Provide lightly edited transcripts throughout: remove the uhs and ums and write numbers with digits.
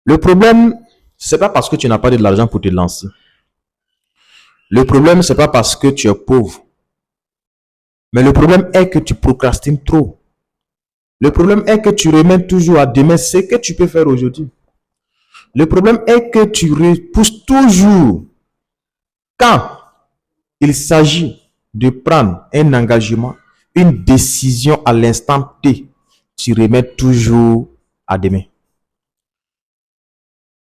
Le problème, c'est pas parce que tu n'as pas de l'argent pour te lancer. Le problème, c'est pas parce que tu es pauvre. Mais le problème est que tu procrastines trop. Le problème est que tu remets toujours à demain ce que tu peux faire aujourd'hui. Le problème est que tu repousses toujours. Quand il s'agit de prendre un engagement, une décision à l'instant T, tu remets toujours à demain.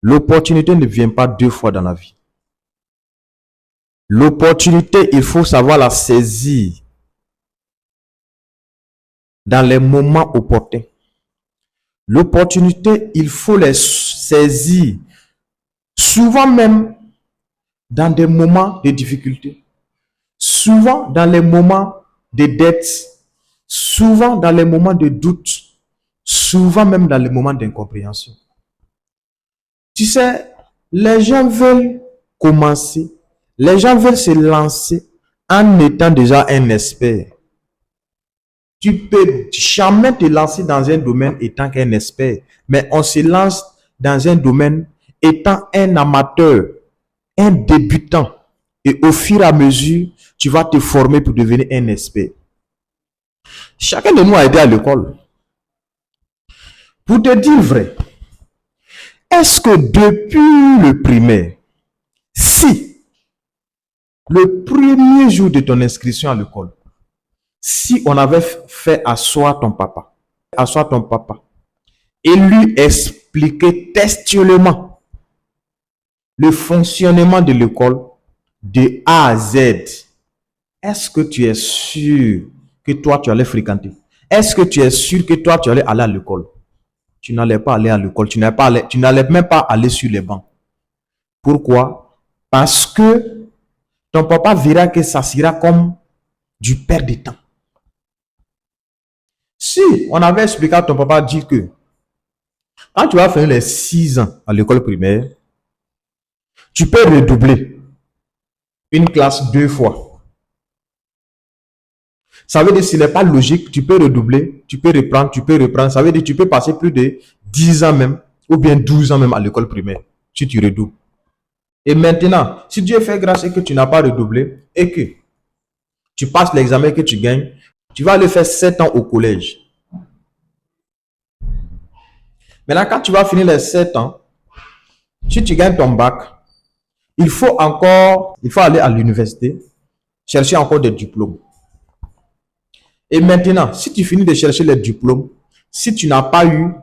L'opportunité ne vient pas deux fois dans la vie. L'opportunité, il faut savoir la saisir dans les moments opportuns. L'opportunité, il faut les saisir souvent même dans des moments de difficulté, souvent dans les moments de dette, souvent dans les moments de doute, souvent même dans les moments d'incompréhension. Tu sais, les gens veulent commencer, les gens veulent se lancer en étant déjà un expert. Tu peux jamais te lancer dans un domaine étant qu'un expert, mais on se lance dans un domaine étant un amateur, un débutant. Et au fur et à mesure, tu vas te former pour devenir un expert. Chacun de nous a été à l'école. Pour te dire vrai, est-ce que depuis le primaire, si le premier jour de ton inscription à l'école, si on avait fait asseoir ton papa et lui expliquer textuellement le fonctionnement de l'école de A à Z, est-ce que tu es sûr que toi tu allais fréquenter? Est-ce que tu es sûr que toi tu allais aller à l'école? Tu n'allais pas aller à l'école, tu n'allais même pas aller sur les bancs. Pourquoi? Parce que ton papa verra que ça sera comme du perte de temps. Si on avait expliqué à ton papa, dit que quand tu vas faire les 6 ans à l'école primaire, tu peux redoubler une classe 2 fois. Ça veut dire que ce n'est pas logique, tu peux redoubler, tu peux reprendre. Ça veut dire que tu peux passer plus de 10 ans même, ou bien 12 ans même à l'école primaire, si tu redoubles. Et maintenant, si Dieu fait grâce et que tu n'as pas redoublé, et que tu passes l'examen que tu gagnes, tu vas aller faire 7 ans au collège. Maintenant, quand tu vas finir les 7 ans, si tu gagnes ton bac, il faut aller à l'université, chercher encore des diplômes. Et maintenant, si tu finis de chercher les diplômes, si tu n'as pas eu